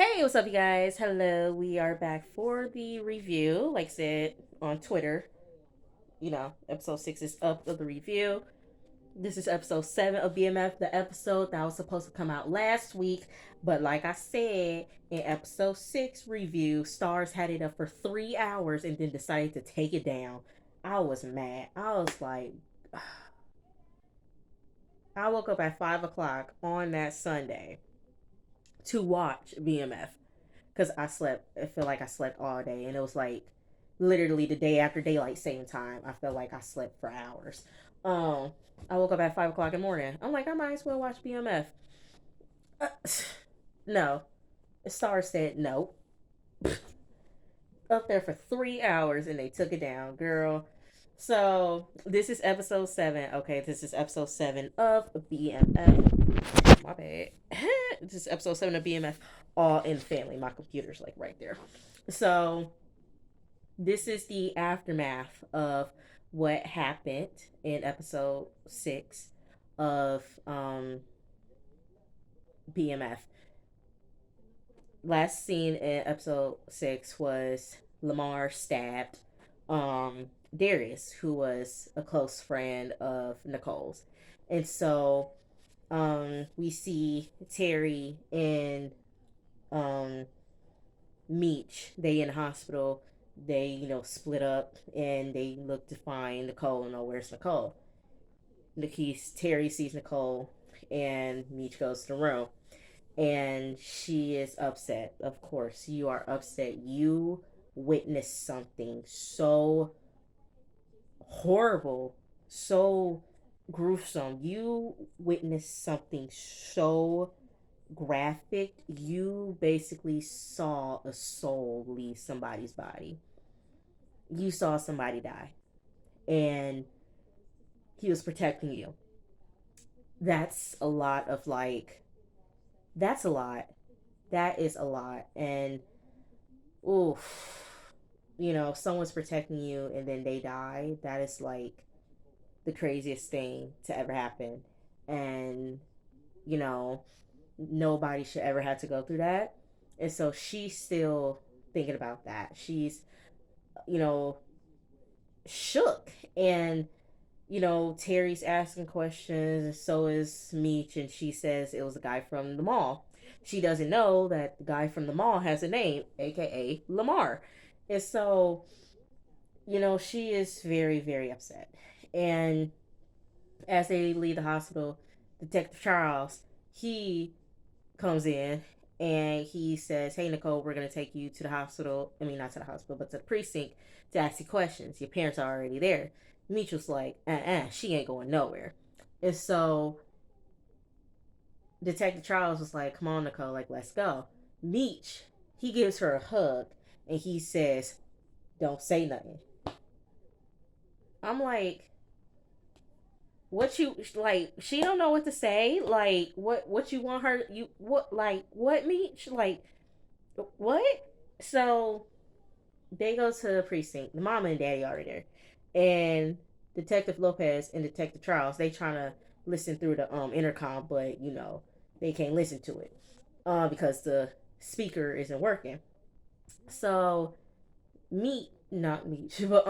Hey, what's up, you guys? Hello, we are back for the review. Like I said on Twitter, episode 6 is up of the review. This is episode 7 of BMF, the episode that was supposed to come out last week. But, like I said, in episode 6 review, Stars had it up for 3 hours and then decided to take it down. I was mad. I was like, I woke up at 5 o'clock on that Sunday to watch BMF because I slept. I feel like I slept all day, and it was like literally the day after daylight saving time. I felt like I slept for hours. Um, I woke up at 5 o'clock in the morning. I'm like, I might as well watch BMF. Uh, no, Star said no. Up there for 3 hours, and they took it down, girl. So this is episode 7. Okay, this is episode 7 of BMF. My bad. This is episode 7 of BMF. All in family. My computer's like right there. So this is the aftermath of what happened in episode 6 of BMF. Last scene in episode 6 was Lamar stabbed Darius, who was a close friend of Nicole's. And so we see Terry and um, Meech. They in the hospital. They, split up and they look to find Nicole and know where's Nicole. Terry sees Nicole and Meech goes to the room. And she is upset. Of course, you are upset. You witnessed something so horrible, so gruesome. You witnessed something so graphic. You basically saw a soul leave somebody's body. You saw somebody die, and he was protecting you. That's a lot of like, that's a lot. That is a lot. And, oof, if someone's protecting you and then they die, that is like the craziest thing to ever happen. And, you know, nobody should ever have to go through that. And so she's still thinking about that. She's, you know, shook. And, Terry's asking questions, and so is Meech, and she says it was a guy from the mall. She doesn't know that the guy from the mall has a name, aka Lamar. And so, she is very, very upset. And as they leave the hospital, Detective Charles, he comes in and he says, "Hey, Nicole, we're going to take you to the hospital. I mean, not to the hospital, but to the precinct to ask you questions. Your parents are already there." Mitchell's like, she ain't going nowhere. And so Detective Charles was like, "Come on, Nicole, like, let's go." Meech, he gives her a hug and he says, "Don't say nothing." I'm like, what you like? She don't know what to say. Like, what you want her? You what? Like, what, Meech? Like, what? So they go to the precinct. The mama and daddy are there, and Detective Lopez and Detective Charles, they trying to listen through the intercom, but they can't listen to it because the speaker isn't working. So not meet, but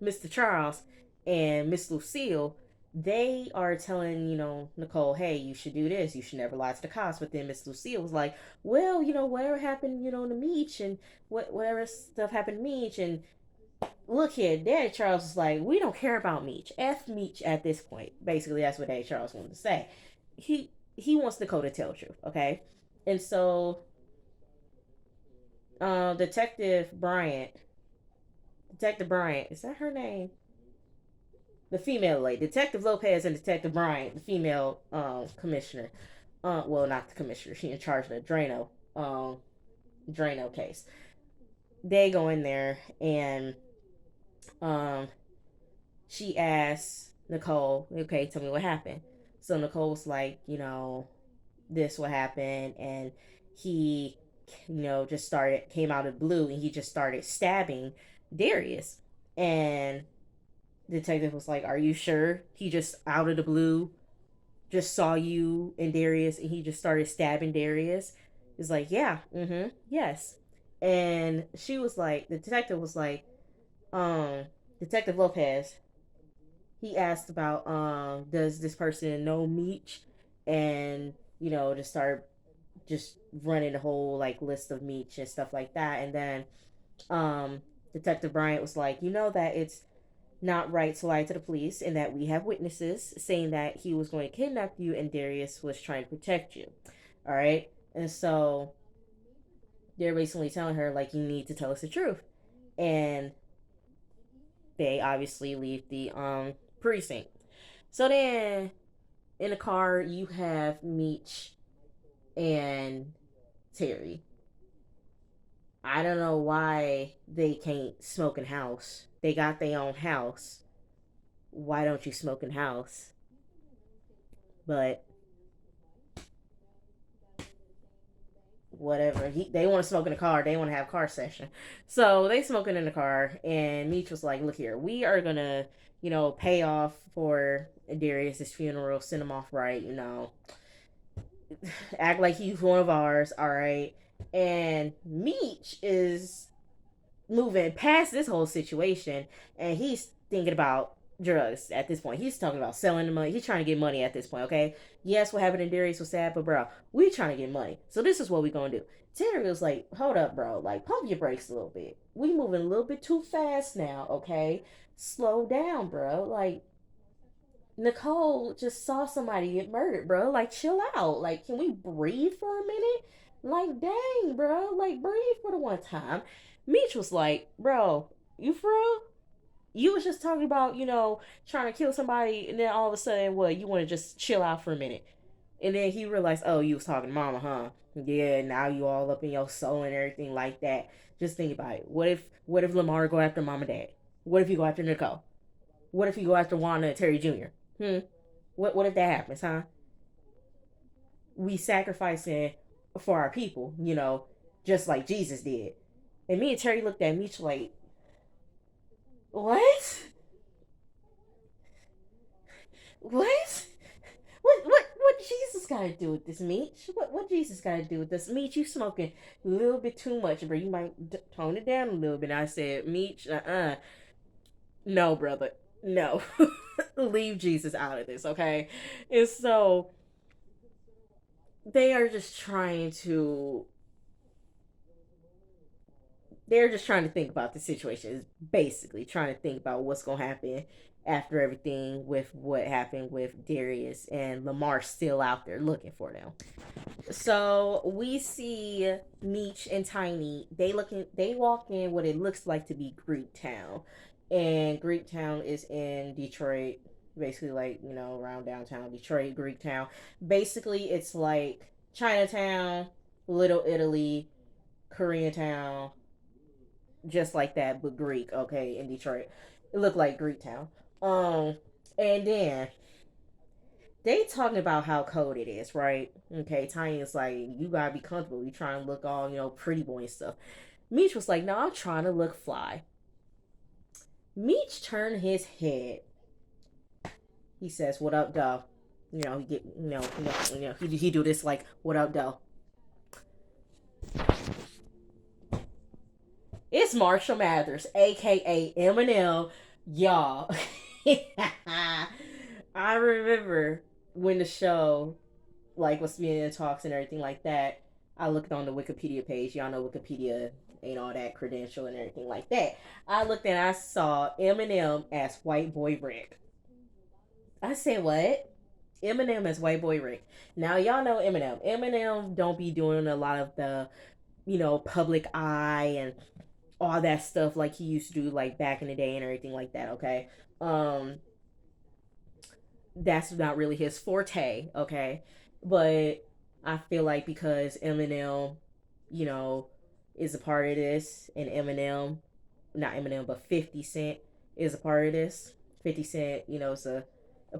Mr. Charles and Miss Lucille, they are telling, Nicole, "Hey, you should do this. You should never lie to the cops." But then Miss Lucille was like, "Well, whatever happened, to Meech, and whatever stuff happened to Meech, and look here, Daddy Charles is like, we don't care about Meech. F Meech at this point." Basically, that's what Daddy Charles wanted to say. He wants Nicole to tell the truth, okay? And so, Detective Bryant, is that her name? The female lady, Detective Lopez and Detective Bryant, the female commissioner. Well, not the commissioner. She in charge of the Drano case. They go in there and um, she asks Nicole, "Okay, tell me what happened." So Nicole's like, this what happened, and he, just came out of the blue, and he just started stabbing Darius, and the detective was like, "Are you sure he just out of the blue just saw you and Darius and he just started stabbing Darius?" He's like, yeah, mm-hmm, yes. And she was like, the detective was like, um, Detective Lopez, he asked about, does this person know Meech? And, just start just running the whole like list of Meech and stuff like that. And then, um, Detective Bryant was like, you know that it's not right to lie to the police and that we have witnesses saying that he was going to kidnap you and Darius was trying to protect you. All right. And so they're basically telling her, like, you need to tell us the truth. And they obviously leave the precinct. So then in the car, you have Meech and Terry. I don't know why they can't smoke in house. They got their own house. Why don't you smoke in house? But whatever. They want to smoke in the car. They want to have car session. So they smoking in the car, and Meech was like, "Look here, we are gonna, pay off for Darius's funeral, send him off right, act like he's one of ours, all right." And Meech is moving past this whole situation, and he's thinking about drugs at this point. He's talking about selling the money. He's trying to get money at this point, okay? Yes, what happened in Darius was sad, but bro, we trying to get money. So this is what we gonna do. Terry was like, hold up, bro. Like, pump your brakes a little bit. We moving a little bit too fast now, okay? Slow down, bro. Like, Nicole just saw somebody get murdered, bro. Like, chill out. Like, can we breathe for a minute? Like, dang, bro. Like, breathe for the one time. Meech was like, bro, you for real? You was just talking about, trying to kill somebody, and then all of a sudden, what, you want to just chill out for a minute. And then he realized, oh, you was talking to mama, huh? Yeah, now you all up in your soul and everything like that. Just think about it. What if Lamar go after mom and dad? What if he go after Nicole? What if he go after Wanda and Terry Jr.? What if that happens, huh? We sacrificing for our people, just like Jesus did. And me and Terry looked at Meech like, what? What? What Jesus got to do with this, Meech? What Jesus got to do with this, Meech? You smoking a little bit too much, bro. You might tone it down a little bit. I said, Meech, no, brother, no, leave Jesus out of this, okay? And so they are just trying to they're just trying to think about the situation. Is basically trying to think about what's gonna happen after everything with what happened with Darius and Lamar still out there looking for them. So we see Meech and Tiny. They walk in what it looks like to be Greek Town, and Greek Town is in Detroit, basically like around downtown Detroit. Greek Town, basically it's like Chinatown, Little Italy, Koreatown, just like that, but Greek. Okay, in Detroit, it looked like Greek Town. Um, and then they talking about how cold it is, right? Okay, Tiny is like, you gotta be comfortable. You trying to look all pretty boy and stuff. Meech was like, no, I'm trying to look fly. Meech turned his head. He says, "What up, though?" He get he do this like, "What up, though?" It's Marshall Mathers, aka Eminem, y'all. I remember when the show was being in talks and everything like that. I looked on the Wikipedia page. Y'all know Wikipedia ain't all that credential and everything like that. I looked and I saw Eminem as White Boy Rick. I said, what? Eminem as White Boy Rick. Now y'all know Eminem. Eminem don't be doing a lot of the public eye and all that stuff like he used to do like back in the day and everything like that. Okay, um, that's not really his forte. Okay, but I feel like because Eminem, you know, is a part of this, and Eminem, not Eminem, but 50 Cent is a part of this. 50 Cent, is a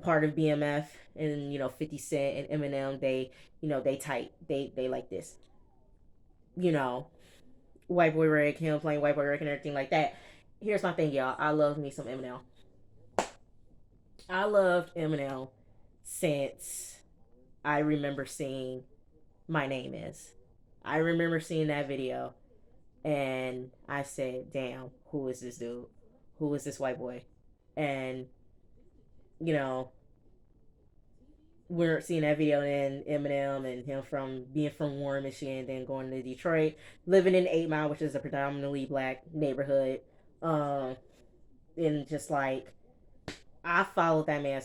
part of BMF, and 50 Cent and Eminem, they tight. They like this. You know, White Boy Rick, him playing White Boy Rick and everything like that. Here's my thing, y'all. I love me some Eminem. I loved Eminem since I remember seeing My Name Is. I remember seeing that video and I said, damn, who is this dude? Who is this white boy? And, you know, we're seeing that video in Eminem and him from being from Warren, Michigan, then going to Detroit, living in 8 Mile, which is a predominantly black neighborhood. Um, and just like, I followed that man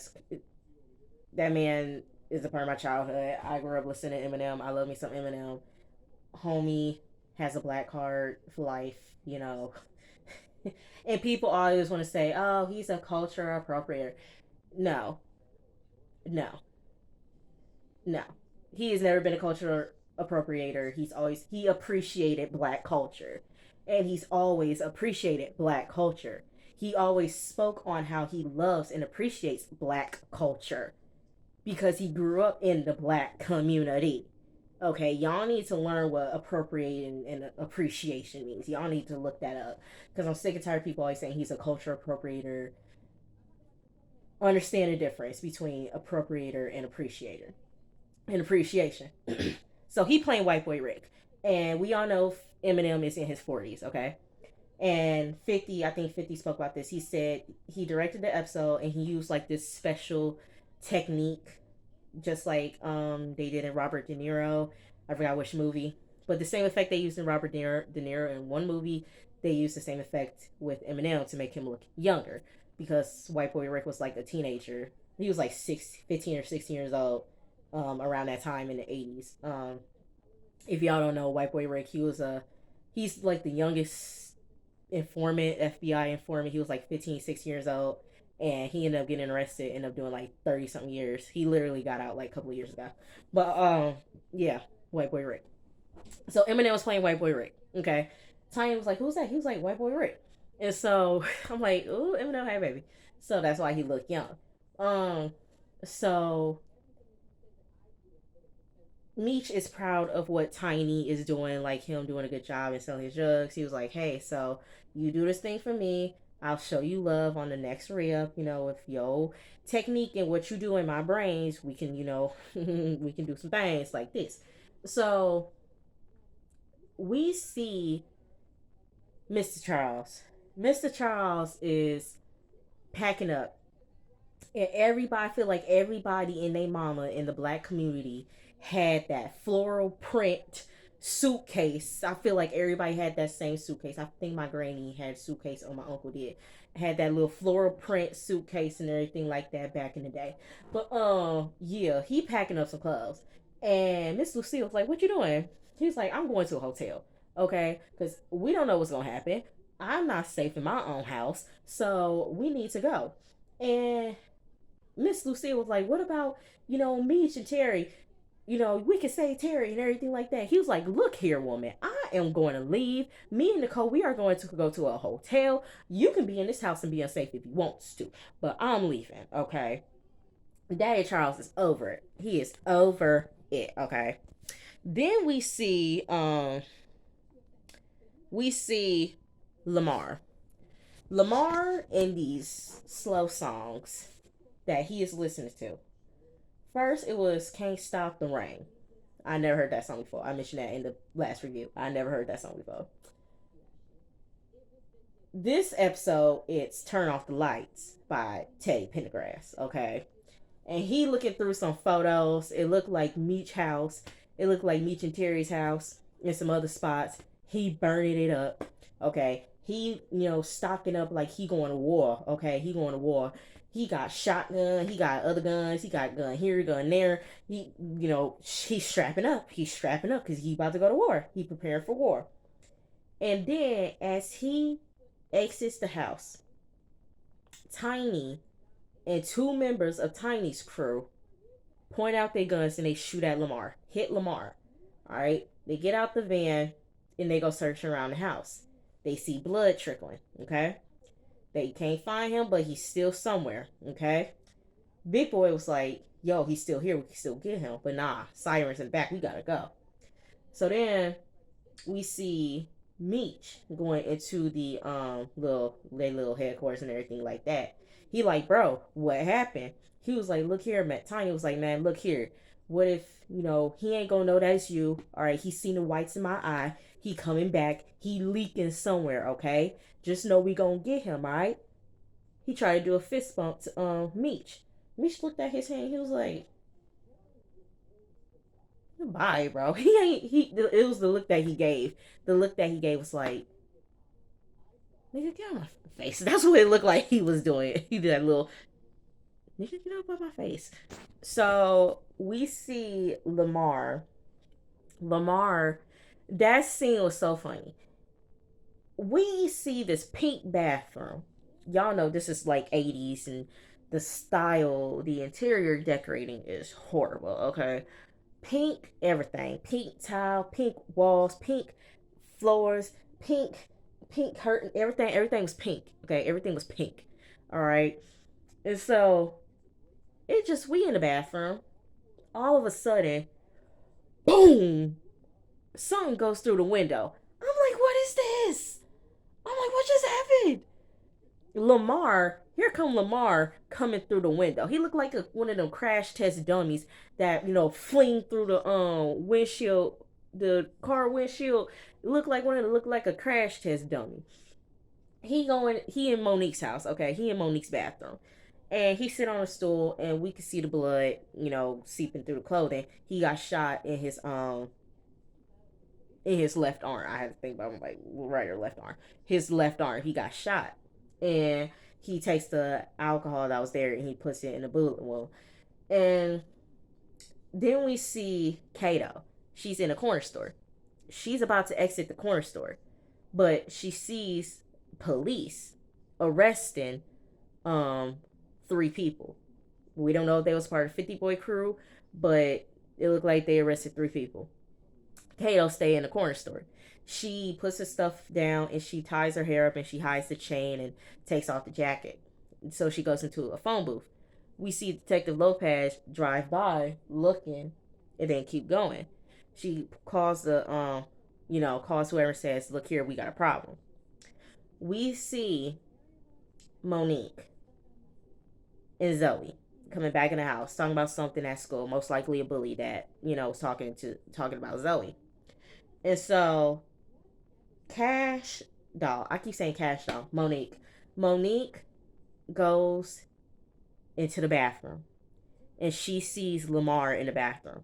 is a part of my childhood. I grew up listening to Eminem. I love me some Eminem. Homie has a black card for life. And people always want to say, "Oh, he's a culture appropriator." No, no, no. He has never been a culture appropriator. He appreciated black culture, and he's always appreciated black culture. He always spoke on how he loves and appreciates black culture because he grew up in the black community. Okay, y'all need to learn what appropriating and appreciation means. Y'all need to look that up because I'm sick and tired of people always saying he's a culture appropriator. Understand the difference between appropriator and appreciator and appreciation. So he playing White Boy Rick, and we all know Eminem is in his 40s. Okay, and 50, I think 50 spoke about this. He said he directed the episode and he used like this special technique just like they did in Robert De Niro. I forgot which movie, but the same effect they used in Robert De Niro in one movie, they used the same effect with Eminem to make him look younger because White Boy Rick was like a teenager. He was like 15 or 16 years old around that time in the 80s. If y'all don't know White Boy Rick, he's like the youngest informant, FBI informant. He was like 15, 16 years old, and he ended up getting arrested, ended up doing like 30 something years. He literally got out like a couple of years ago. But yeah, White Boy Rick. So Eminem was playing White Boy Rick. Okay. Tiny was like, who's that? He was like, White Boy Rick. And so I'm like, ooh, Eminem, hey baby. So that's why he looked young. Um so Meech is proud of what Tiny is doing, like him doing a good job and selling his drugs. He was like, hey, so you do this thing for me. I'll show you love on the next rip. With your technique and what you do in my brains, we can, we can do some things like this. So we see Mr. Charles. Mr. Charles is packing up. And I feel like everybody in their mama in the black community had that floral print suitcase. I feel like everybody had that same suitcase. I think my granny had a suitcase, or my uncle did. Had that little floral print suitcase and everything like that back in the day. But yeah, he packing up some clothes. And Miss Lucille was like, what you doing? He's like, I'm going to a hotel. Okay? Because we don't know what's gonna happen. I'm not safe in my own house. So we need to go. And Miss Lucille was like, what about, Meech and Terry? We can save Terry and everything like that. He was like, look here, woman, I am going to leave. Me and Nicole, we are going to go to a hotel. You can be in this house and be unsafe if you want to, but I'm leaving, okay? Daddy Charles is over it. He is over it, okay? Then we see Lamar. Lamar in these slow songs that he is listening to. First, it was Can't Stop the Rain. I never heard that song before. I mentioned that in the last review. I never heard that song before. This episode, it's Turn Off the Lights by Teddy Pendergrass, okay? And he looking through some photos. It looked like Meech house. It looked like Meech and Terry's house and some other spots. He burning it up, okay? He, stocking up like he going to war, okay? He going to war. He got shotgun. He got other guns. He got gun here, gun there. He's strapping up. He's strapping up because he about to go to war. He prepared for war. And then as he exits the house, Tiny and two members of Tiny's crew point out their guns and they shoot at Lamar. Hit Lamar. All right. They get out the van and they go search around the house. They see blood trickling. Okay. They can't find him, but he's still somewhere. Okay. Big Boy was like, yo, he's still here. We can still get him. But nah, sirens in the back. We gotta go. So then we see Meech going into the little headquarters and everything like that. He like, bro, what happened? He was like, look here, Matt. Tiny was like, man, look here. What if, he ain't gonna know that's you? All right, he seen the whites in my eye. He coming back. He leaking somewhere, okay? Just know we gonna get him, all right? He tried to do a fist bump to Meech. Meech looked at his hand. He was like, "Bye, bro." He ain't. He. It was the look that he gave. The look that he gave was like, "Nigga, get on my face." That's what it looked like he was doing. He did that little, "Nigga, get off my face." So we see Lamar. Lamar. That scene was so funny. We see this pink bathroom. Y'all know this is like 80s, and the style, the interior decorating is horrible, okay? Pink everything. Pink tile, pink walls, pink floors, pink curtain, everything was pink. Okay, everything was pink. All right. And so it just we in the bathroom. All of a sudden, boom, something goes through the window. I'm like, what is this? I'm like, what just happened? Lamar, here come Lamar coming through the window. He looked like one of them crash test dummies that fling through the windshield, the car windshield. It looked like one of them looked like a crash test dummy. He in Monique's house. Okay, he in Monique's bathroom, and he sit on a stool, and we can see the blood, seeping through the clothing. He got shot in his left arm. I had to think about my right or left arm. His left arm. He got shot, and he takes the alcohol that was there and he puts it in the bullet wound. And then we see Kato. She's in a corner store. She's about to exit the corner store, but she sees police arresting um 3 people. We don't know if they was part of 50 Boy crew, but it looked like they arrested 3 people. Kato stay in the corner store. She puts her stuff down and she ties her hair up and she hides the chain and takes off the jacket. So she goes into a phone booth. We see Detective Lopez drive by looking and then keep going. She calls calls whoever and says, "Look here, we got a problem." We see Monique and Zoe coming back in the house talking about something at school, most likely a bully that, was talking about Zoe. And so Cash Doll, I keep saying Cash Doll, Monique goes into the bathroom and she sees Lamar in the bathroom.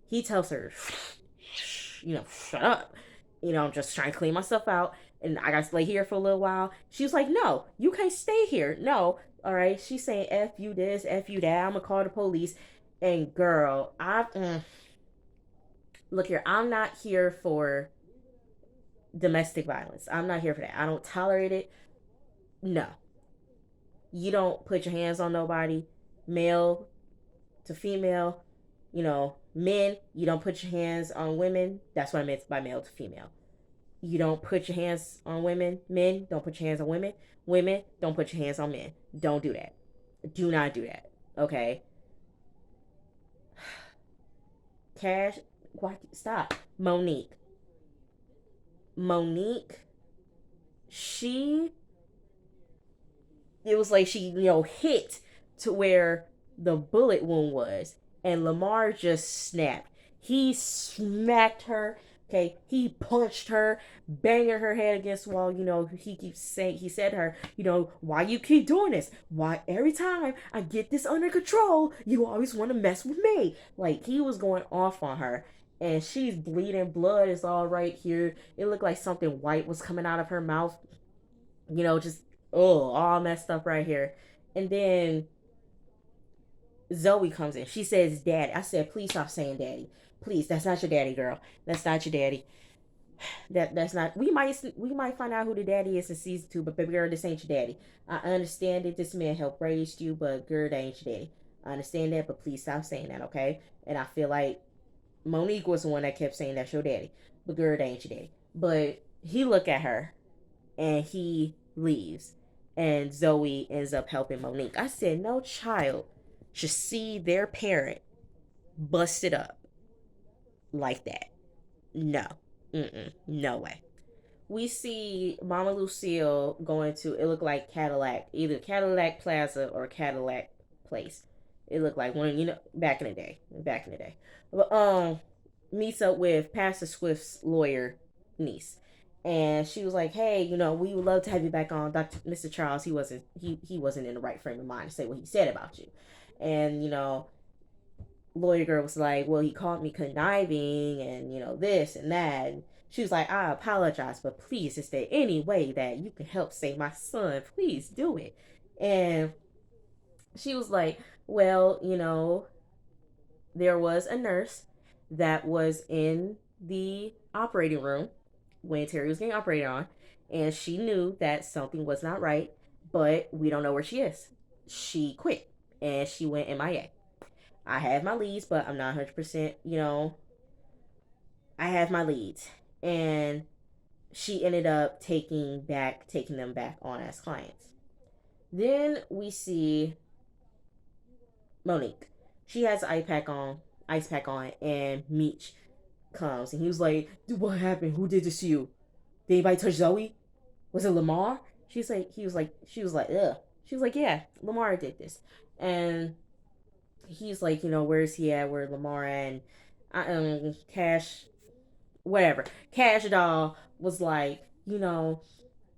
He tells her, shut up. I'm just trying to clean myself out and I got to lay here for a little while. She was like, no, you can't stay here. No. All right. She's saying, F you this, F you that. I'm going to call the police. And girl, look here. I'm not here for domestic violence. I'm not here for that. I don't tolerate it. No. You don't put your hands on nobody, male to female. Men, you don't put your hands on women. That's what I meant by male to female. You don't put your hands on women. Men, don't put your hands on women. Women, don't put your hands on men. Don't do that. Do not do that. Okay? Cash, what? Stop. Monique, she, it was like she, hit to where the bullet wound was, and Lamar just snapped. He smacked her. Okay, he punched her, banging her head against the wall. He said to her, why you keep doing this? Why every time I get this under control, you always want to mess with me? Like, he was going off on her, and she's bleeding. Blood is all right here. It looked like something white was coming out of her mouth. Just all messed up right here. And then Zoe comes in. She says, "Daddy." I said, "Please stop saying daddy. Please, that's not your daddy, girl. That's not your daddy. That's not. We might find out who the daddy is in season 2, but baby girl, this ain't your daddy. I understand that this man helped raise you, but girl, that ain't your daddy. I understand that, but please stop saying that, okay?" And I feel like Monique was the one that kept saying that's your daddy, but girl, that ain't your daddy. But he looked at her and he leaves, and Zoe ends up helping Monique. I said, no child should see their parent busted up like that. No. No way. We see Mama Lucille going to, it looked like Cadillac, either Cadillac Plaza or Cadillac Place. It looked like one, back in the day. Back in the day. But meets up with Pastor Swift's lawyer niece. And she was like, "Hey, we would love to have you back on, Dr. Mr. Charles. He wasn't in the right frame of mind to say what he said about you." And lawyer girl was like, "Well, he called me conniving and this and that." And she was like, "I apologize, but please, is there any way that you can help save my son? Please do it." And she was like, "Well, there was a nurse that was in the operating room when Terry was getting operated on, and she knew that something was not right, but we don't know where she is. She quit and she went MIA. I have my leads, but I'm not 100%, I have my leads." And she ended up taking them back on as clients. Then we see Monique. She has ice pack on, and Meech comes and he was like, "Dude, what happened? Who did this to you? Did anybody touch Zoe? Was it Lamar?" She was like, ugh. She was like, "Yeah, Lamar did this." And he's like, "Where's he at? Where Lamar at?" And Cash, whatever. Cash Doll was like,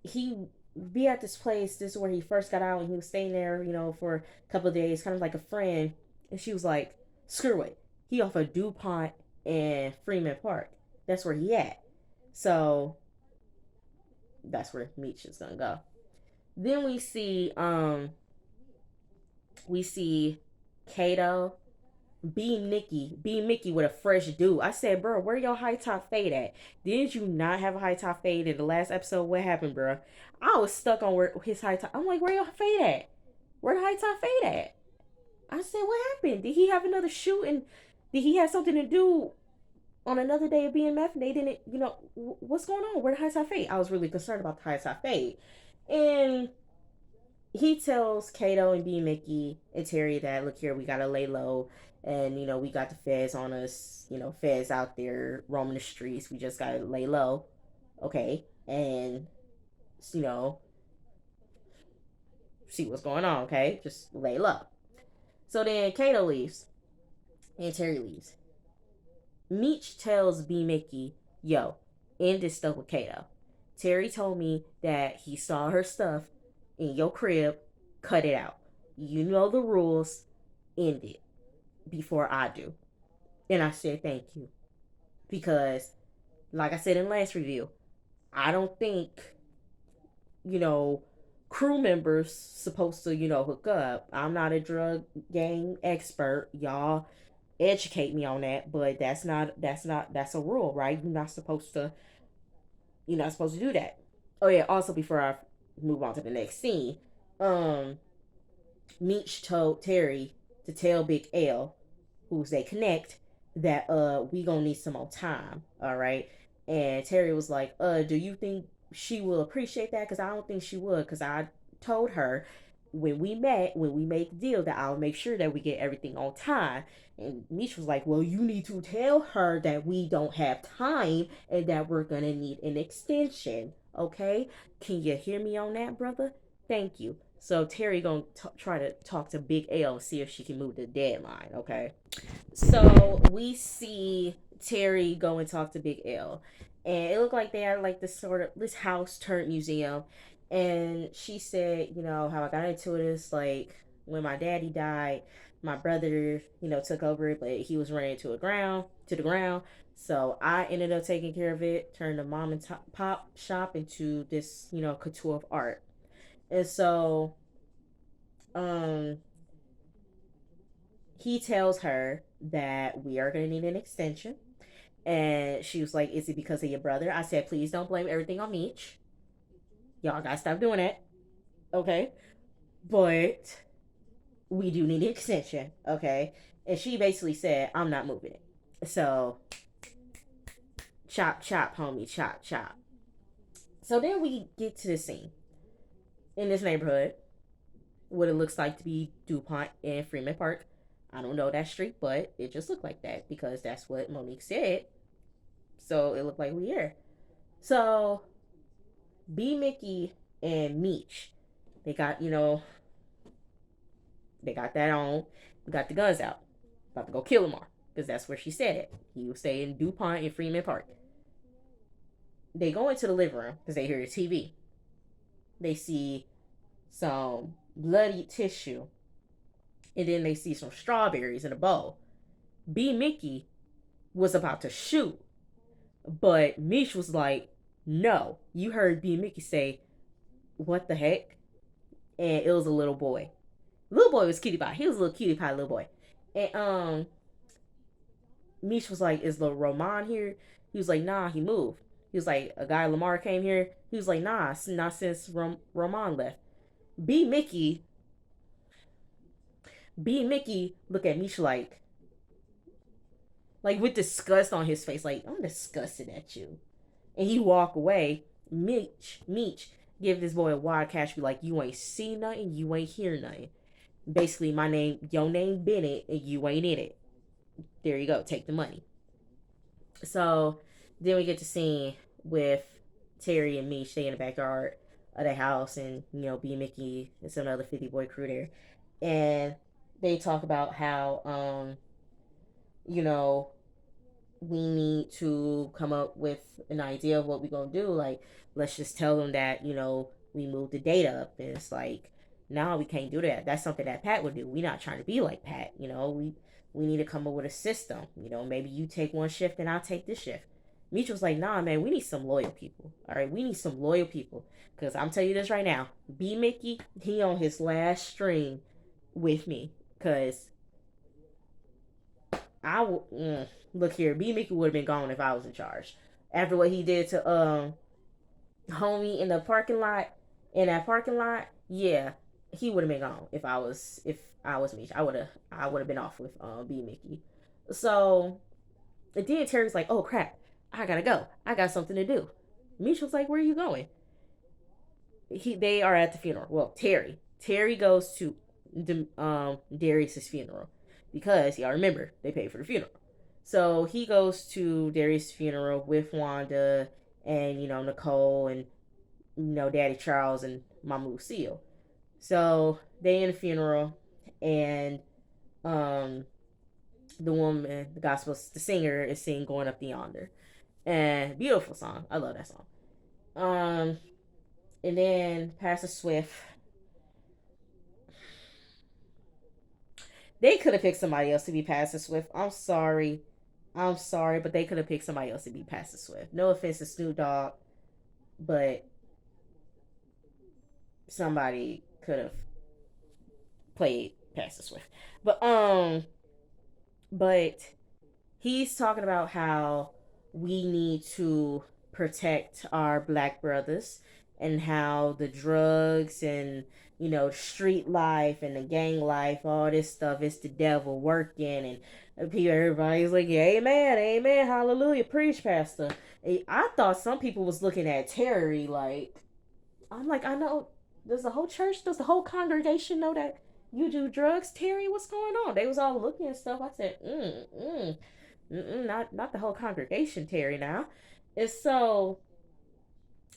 he be at this place. This is where he first got out, and he was staying there, for a couple of days, kind of like a friend. And she was like, "Screw it. He off of DuPont and Freeman Park. That's where he at." So that's where Meech is gonna go. Then we see Kato, B Mickey with a fresh do. I said, "Bro, where your high top fade at? Didn't you not have a high top fade in the last episode? What happened, bro?" I was stuck on where his high top. I'm like, "Where your fade at? Where the high top fade at?" I said, "What happened? Did he have another shoot? And did he have something to do on another day of BMF? And they didn't, what's going on? Where the high top fade?" I was really concerned about the high top fade. And he tells Kato and B Mickey and Terry that, "Look here, we gotta lay low, and we got the feds on us, feds out there roaming the streets. We just gotta lay low, okay, and you know see what's going on, okay, just lay low." So then Kato leaves and Terry leaves. Meech tells B Mickey, "Yo, end this stuff with Kato. Terry told me that he saw her stuff in your crib. Cut it out. You know the rules. End it before I do." And I said, "Thank you." Because, like I said in the last review, I don't think, you know, crew members supposed to, hook up. I'm not a drug gang expert. Y'all educate me on that, but that's a rule, right? You're not supposed to do that. Oh yeah, also before I move on to the next scene, um Meech told Terry to tell Big L, who's they connect, that we gonna need some more time, all right? And Terry was like, "Do you think she will appreciate that? Because I don't think she would, because I told her when we made the deal, that I'll make sure that we get everything on time." And Meech was like, "Well, you need to tell her that we don't have time and that we're gonna need an extension, okay? Can you hear me on that, brother? Thank you." So Terry gonna try to talk to Big L and see if she can move the deadline, okay? So we see Terry go and talk to Big L, and it looked like they had like this sort of this house turned museum. And she said, "How I got into this, like when my daddy died, my brother, took over it, but he was running to the ground. So I ended up taking care of it, turned the mom and pop shop into this, couture of art." And so, um, he tells her that we are gonna need an extension. And she was like, "Is it because of your brother?" I said, "Please don't blame everything on Meech. Y'all gotta stop doing that, okay? But we do need an extension, okay?" And she basically said, "I'm not moving it." So, chop, chop, homie, chop, chop. So then we get to the scene in this neighborhood, what it looks like to be DuPont and Freeman Park. I don't know that street, but it just looked like that because that's what Monique said. So it looked like we here. So B Mickey and Meech, they got, they got that on. got the guns out, about to go kill Lamar, because that's where she said it. He was staying DuPont in Freeman Park. They go into the living room because they hear the TV. They see some bloody tissue, and then they see some strawberries in a bowl. B. Mickey was about to shoot, but Mish was like, no. You heard B. Mickey say, what the heck? And it was a little boy. Little boy was cutie pie. He was a little cutie pie little boy. And Mish was like, is the Roman here? He was like, nah, he moved. He was like, a guy Lamar came here. He was like, nah, not since Roman left. B. Mickey, B. Mickey look at Mish like with disgust on his face, like, I'm disgusted at you. And he walk away. Meech give this boy a wide cash, be like, you ain't see nothing, you ain't hear nothing. Basically, your name Bennett, and you ain't in it. There you go, take the money. So then we get to see with Terry and Meech, they in the backyard of the house, and B Mickey and some other 50 boy crew there. And they talk about how you know, we need to come up with an idea of what we're gonna do. Like, let's just tell them that we moved the date up, and it's like, no, we can't do that. That's something that Pat would do. We're not trying to be like Pat. We need to come up with a system. Maybe you take one shift and I'll take this shift. Meech was like, nah, man, we need some loyal people. All right, we need some loyal people. Because I'm telling you this right now, B Mickey, he on his last string with me. Because look here, B Mickey would have been gone if I was in charge. After what he did to homie in the parking lot, in that parking lot, yeah, he would have been gone if I was me. I would have been off with B Mickey. So then Terry's like, oh crap, I gotta go. I got something to do. Misha was like, where are you going? They are at the funeral. Well, Terry goes to Darius's funeral because y'all remember they paid for the funeral. So he goes to Darius' funeral with Wanda and Nicole and Daddy Charles and Mama Lucille. So they in the funeral, and the woman, the singer is singing "Going Up the Yonder," and beautiful song. I love that song. Um, and then Pastor Swift, they could have picked somebody else to be Pastor Swift. I'm sorry, but they could have picked somebody else to be Pastor Swift. No offense to Snoop Dogg, but somebody could have played Pastor Swift. But he's talking about how we need to protect our black brothers, and how the drugs and street life and the gang life, all this stuff, is the devil working. And everybody's like, yeah, amen, amen, hallelujah, preach, pastor. I thought some people was looking at Terry like, I'm like, I know, does the whole congregation know that you do drugs, Terry? What's going on? They was all looking and stuff. I said, not the whole congregation, Terry. Now, and so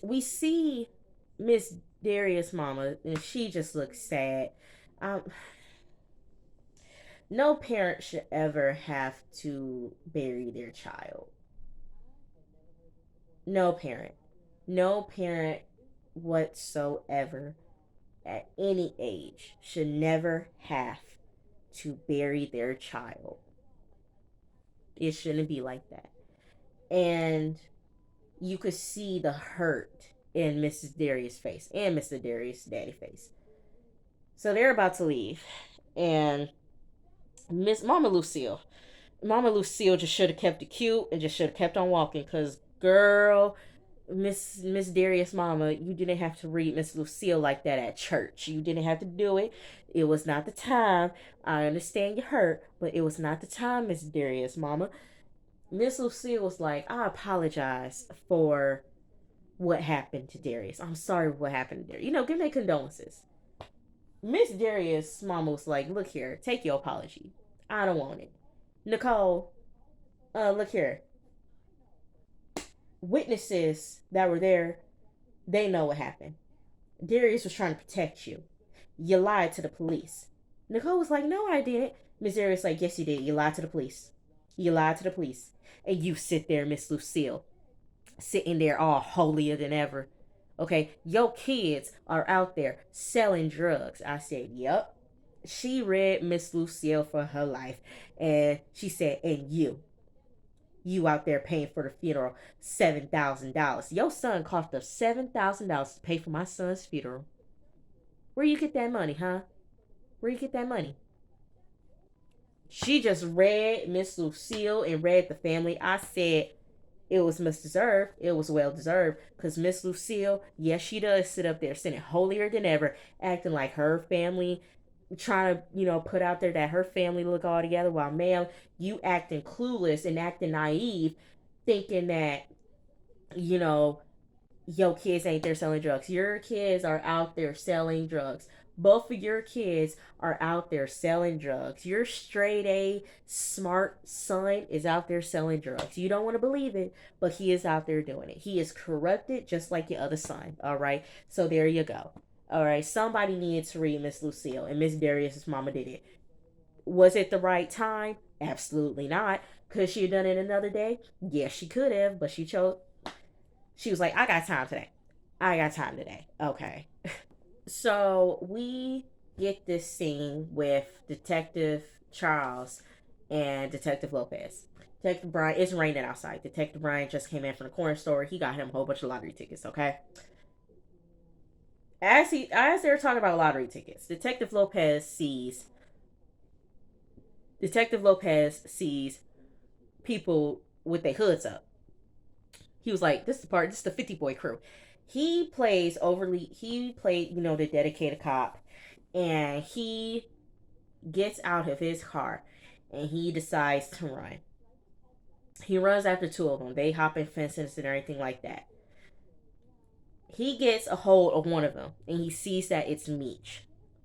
we see Miss Darius' mama, and she just looks sad. Um, no parent should ever have to bury their child. No parent, no parent whatsoever at any age should never have to bury their child. It shouldn't be like that. And you could see the hurt in Mrs. Darius' face and Mr. Darius' daddy face. So they're about to leave. And Mama Lucille just should have kept it cute and just should have kept on walking. Because, girl, Miss Darius' mama, you didn't have to read Miss Lucille like that at church. You didn't have to do it. It was not the time. I understand you hurt, but it was not the time, Miss Darius' mama. Miss Lucille was like, I apologize for what happened to Darius. I'm sorry for what happened to Darius. Give me condolences. Miss Darius' mama was like, look here, take your apology. I don't want it. Nicole, look here. Witnesses that were there, they know what happened. Darius was trying to protect you. You lied to the police. Nicole was like, no, I didn't. Miss Darius like, yes, you did. You lied to the police. You lied to the police. And you sit there, Miss Lucille, sitting there all holier than ever. Okay, your kids are out there selling drugs. I said, yep. She read Miss Lucille for her life. And she said, and you out there paying for the funeral $7,000. Your son cost us $7,000 to pay for my son's funeral. Where you get that money, huh? Where you get that money? She just read Miss Lucille and read the family. I said it was misdeserved. It was well deserved. Because Miss Lucille, yes, she does sit up there sitting holier than ever, acting like her family, trying to, put out there that her family look all together. While, ma'am, you acting clueless and acting naive, thinking that, you know, your kids ain't there selling drugs. Your kids are out there selling drugs. Both of your kids are out there selling drugs. Your straight A smart son is out there selling drugs. You don't want to believe it, but he is out there doing it. He is corrupted just like your other son. All right. So there you go. All right. Somebody needed to read Miss Lucille, and Miss Darius's mama did it. Was it the right time? Absolutely not. Could she have done it another day? Yes, she could have, but she was like, I got time today. I got time today. Okay. So we get this scene with Detective Charles and Detective Lopez. Detective Brian, it's raining outside. Detective Brian just came in from the corner store. He got him a whole bunch of lottery tickets, okay? As they're talking about lottery tickets, Detective Lopez sees people with their hoods up. He was like, this is the 50 boy crew. He played, the dedicated cop, and he gets out of his car and he decides to run. He runs after two of them. They hop in fences and everything like that. He gets a hold of one of them and he sees that it's Meech.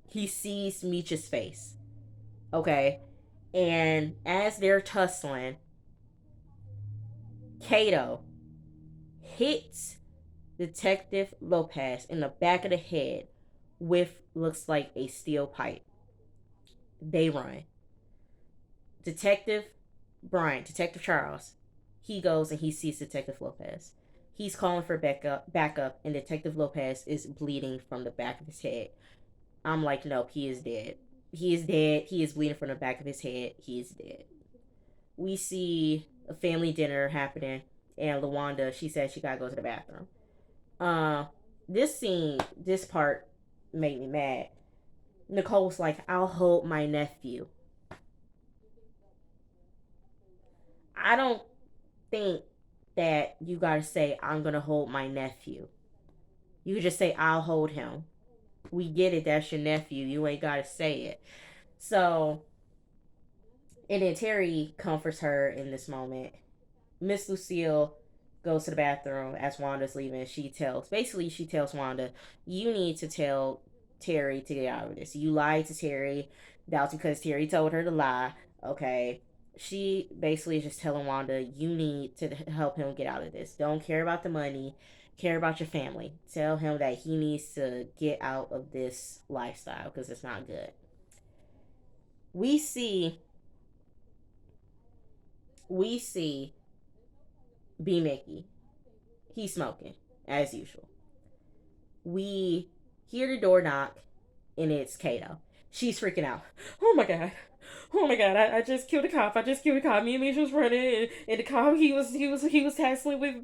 He sees Meech's face. Okay. And as they're tussling, Kato hits Detective Lopez in the back of the head with looks like a steel pipe. They run. Detective Charles, he goes and he sees Detective Lopez. He's calling for backup, and Detective Lopez is bleeding from the back of his head. I'm like, nope, he is dead. He is dead. He is bleeding from the back of his head. He is dead. We see a family dinner happening, and LaWanda, she says she gotta go to the bathroom. Uh, this part made me mad. Nicole's like, I'll hold my nephew. I don't think that you gotta say, I'm gonna hold my nephew. You just say, I'll hold him. We get it, that's your nephew. You ain't gotta say it. So, and then Terry comforts her in this moment. Miss Lucille goes to the bathroom as Wanda's leaving. She tells Wanda, you need to tell Terry to get out of this. You lied to Terry. That was because Terry told her to lie. Okay. She basically is just telling Wanda, you need to help him get out of this. Don't care about the money. Care about your family. Tell him that he needs to get out of this lifestyle because it's not good. We see we see B Mickey. He's smoking, as usual. We hear the door knock, and it's Kato. She's freaking out. Oh my god. Oh my god, I just killed a cop. I just killed a cop. Me and Meech was running, and the cop he was hassling with,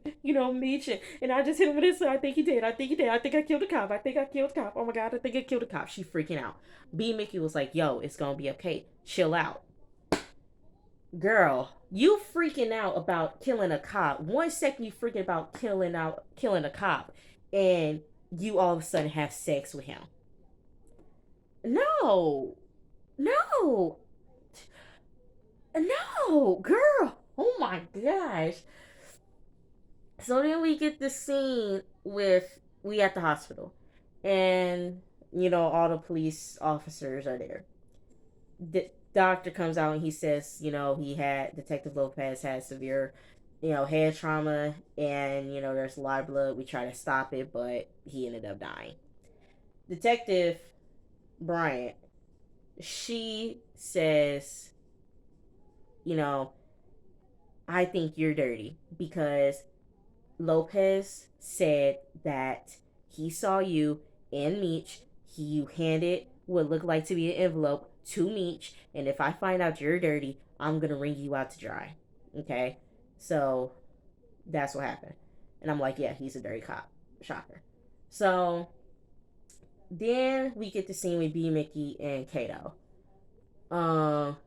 Meech, and I just hit him with this. I think he did. I think he did. I think I killed a cop. I think I killed a cop. Oh my god, I think I killed a cop. She freaking out. B Mickey was like, yo, it's gonna be okay. Chill out. Girl, you freaking out about killing a cop. 1 second you freaking about killing a cop, and you all of a sudden have sex with him. No, no, no, girl. Oh my gosh. So then we get this scene with we at the hospital, and all the police officers are there. The doctor comes out and he says, he had Detective Lopez had severe, head trauma, and there's a lot of blood. We try to stop it, but he ended up dying. Detective Bryant, she says you know, I think you're dirty because Lopez said that he saw you and Meech. You handed what looked like to be an envelope to Meech, and if I find out you're dirty, I'm gonna wring you out to dry. Okay, so that's what happened, and I'm like, yeah, he's a dirty cop. Shocker. So then we get the scene with B, Mickey, and Kato.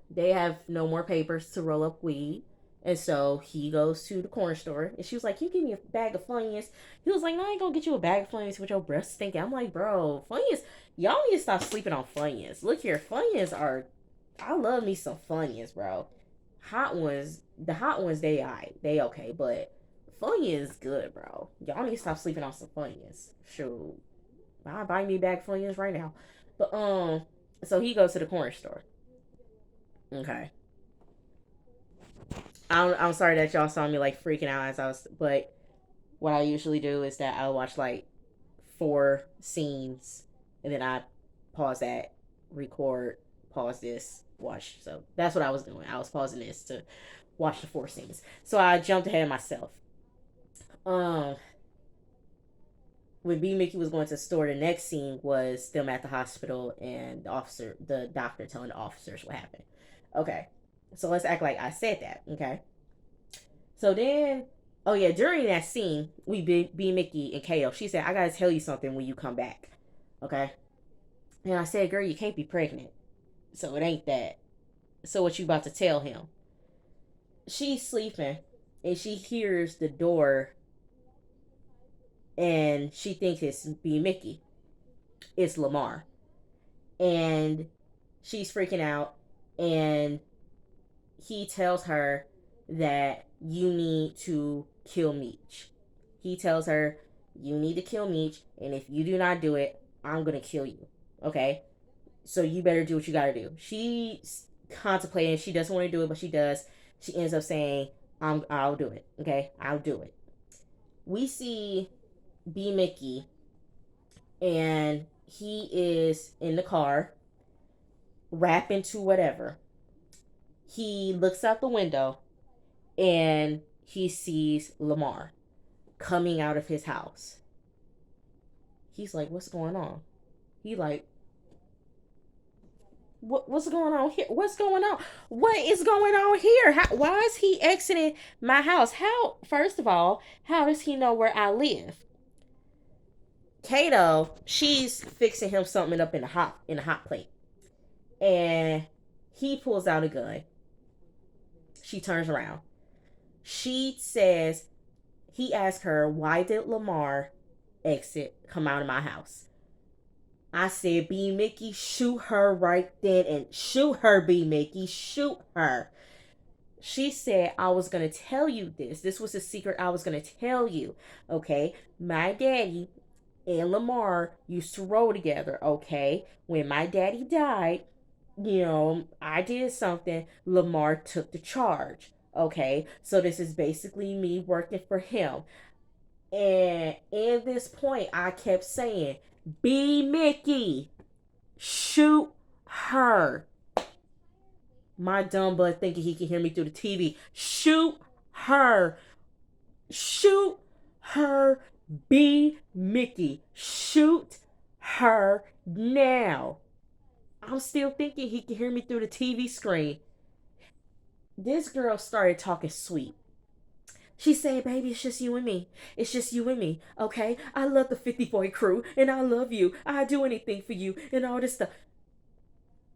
They have no more papers to roll up weed. And so he goes to the corner store and she was like, "You give me a bag of Funyuns." He was like, "No, I ain't gonna get you a bag of Funyuns with your breath stinking." I'm like, "Bro, Funyuns, y'all need to stop sleeping on Funyuns. Look here, Funyuns are, I love me some Funyuns, bro. Hot ones, the hot ones, they okay, but Funyuns good, bro. Y'all need to stop sleeping on some Funyuns. Shoot, I'll buy me a bag of Funyuns right now." But so he goes to the corner store. Okay. I'm sorry that y'all saw me like freaking out as I was, but what I usually do is that I'll watch like four scenes and then I pause that, record, pause this, watch. So that's what I was doing. I was pausing this to watch the four scenes. So I jumped ahead myself. Um, when B Mickey was going to the store, the next scene was them at the hospital and the doctor telling the officers what happened. Okay, so let's act like I said that. Okay, so then, oh yeah, during that scene, we be Mickey and Ko. She said, "I gotta tell you something when you come back." Okay, and I said, "Girl, you can't be pregnant, so it ain't that. So what you about to tell him?" She's sleeping, and she hears the door, and she thinks it's be Mickey. It's Lamar, and she's freaking out, and he tells her that you need to kill Meech. He tells her, "You need to kill Meech, and if you do not do it, I'm gonna kill you." Okay? So you better do what you gotta do. She's contemplating, she doesn't want to do it, but she does. She ends up saying, I'll do it. Okay? I'll do it. We see B Mickey, and he is in the car, rapping to whatever. He looks out the window and he sees Lamar coming out of his house. He's like, "What's going on?" He like, what's going on here? What's going on? What is going on here? Why is he exiting my house? How, first of all, how does he know where I live? Kato, she's fixing him something up in the hot plate. And he pulls out a gun. She turns around. She says, he asked her, "Why did Lamar come out of my house?" I said, "B Mickey, shoot her right then and shoot her, B Mickey, shoot her." She said, "I was going to tell you this. This was a secret I was going to tell you. Okay? My daddy and Lamar used to roll together. Okay? When my daddy died, I did something. Lamar took the charge. Okay? So this is basically me working for him." And in this point, I kept saying, "B Mickey, shoot her." My dumb butt thinking he can hear me through the TV. "Shoot her. Shoot her. B Mickey. Shoot her now." I'm still thinking he can hear me through the TV screen. This girl started talking sweet. She said, "Baby, it's just you and me. It's just you and me, okay? I love the 50 Boy crew, and I love you. I'd do anything for you, and all this stuff."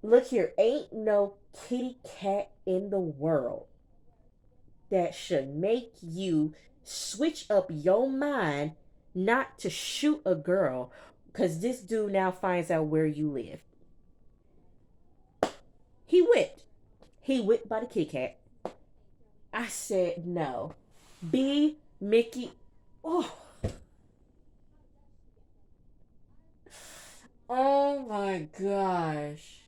Look here, ain't no kitty cat in the world that should make you switch up your mind not to shoot a girl because this dude now finds out where you live. He whipped. He whipped by the kitty cat. I said, no. B, Mickey. Oh. Oh my gosh.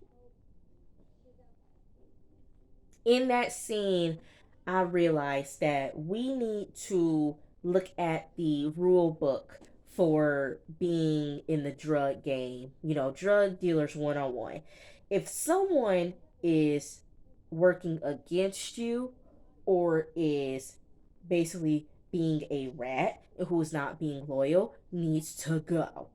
In that scene, I realized that we need to look at the rule book for being in the drug game, drug dealers 101. If someone is working against you, or is basically being a rat who's not being loyal needs to go.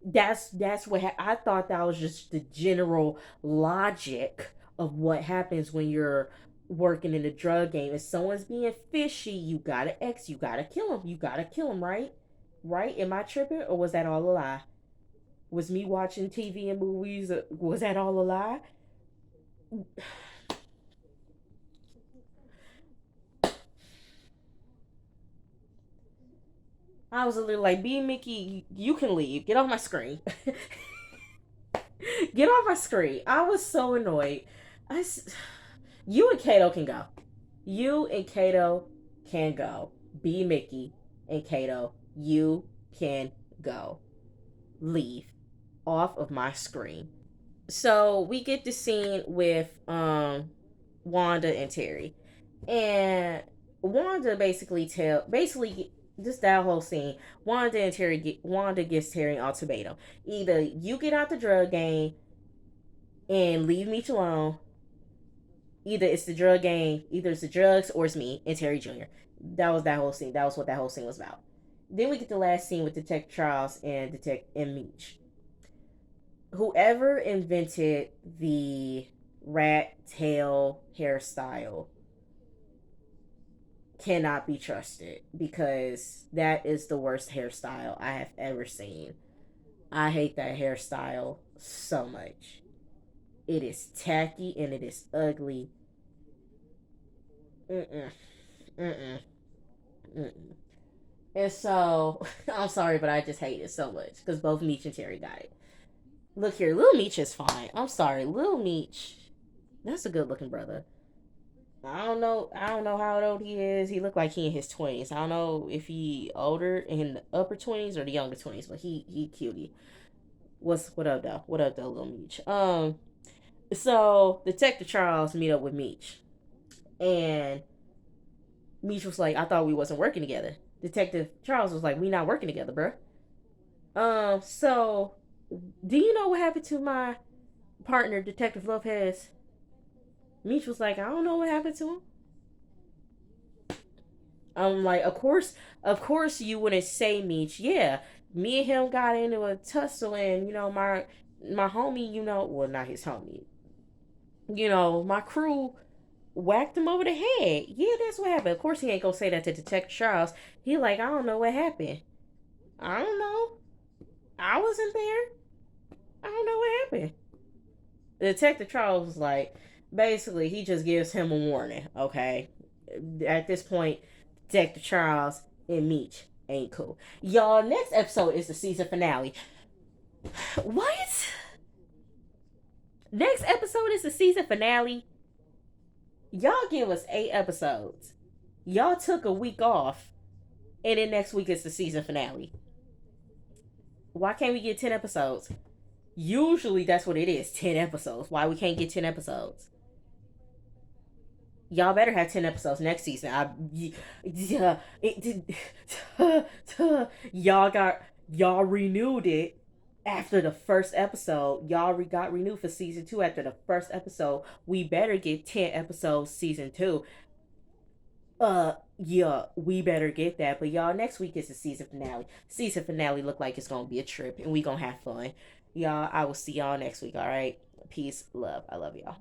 That's what I thought that was just the general logic of what happens when you're working in the drug game. If someone's being fishy, you gotta X, you gotta kill him, you gotta kill him, right? Right? Am I tripping, or was that all a lie? Was me watching TV and movies? Was that all a lie? I was a little like, B Mickey, you can leave. Get off my screen. Get off my screen. I was so annoyed. I, you and Kato can go. You and Kato can go. B Mickey and Kato, you can go. Leave off of my screen. So we get the scene with Wanda and Terry. And Wanda basically just that whole scene. Wanda gives Terry an ultimatum. Either you get out the drug game and leave me alone. Either it's the drugs or it's me and Terry Jr. That was that whole scene. That was what that whole scene was about. Then we get the last scene with Detective Charles and Detective and Meech. Whoever invented the rat tail hairstyle cannot be trusted, because that is the worst hairstyle I have ever seen. I hate that hairstyle so much. It is tacky and it is ugly. Mm-mm. Mm-mm. Mm-mm. And so, I'm sorry, but I just hate it so much because both Meech and Terry got it. Look here, Lil Meech is fine. I'm sorry, Lil Meech. That's a good looking brother. I don't know. I don't know how old he is. He looked like he in his 20s. I don't know if he older in the upper 20s or the younger 20s, but he cutie. What up though? What up though, Lil Meech? So Detective Charles meet up with Meech, and Meech was like, "I thought we wasn't working together." Detective Charles was like, "We not working together, bro." So do you know what happened to my partner, Detective Lopez? Meech was like, "I don't know what happened to him." I'm like, of course, you wouldn't say Meech. Yeah, me and him got into a tussle, and my homie, well, not his homie, my crew whacked him over the head. Yeah, that's what happened. Of course, he ain't gonna say that to Detective Charles. He like, I don't know what happened. I don't know. I wasn't there. I don't know what happened. Detective Charles was like, basically, he just gives him a warning. Okay, at this point, Detective Charles and Meech ain't cool. Y'all, next episode is the season finale. What? Next episode is the season finale. Y'all give us 8 episodes. Y'all took a week off, and then next week is the season finale. Why can't we get 10 episodes? Usually that's what it is, 10 episodes. Why we can't get 10 episodes? Y'all better have 10 episodes next season. Yeah, y'all renewed it after the first episode. Y'all got renewed for season 2 after the first episode. We better get 10 episodes season 2. Yeah, we better get that. But y'all, next week is the season finale. Season finale look like it's gonna be a trip, and we gonna have fun. Y'all, I will see y'all next week. All right, peace, love. I love y'all.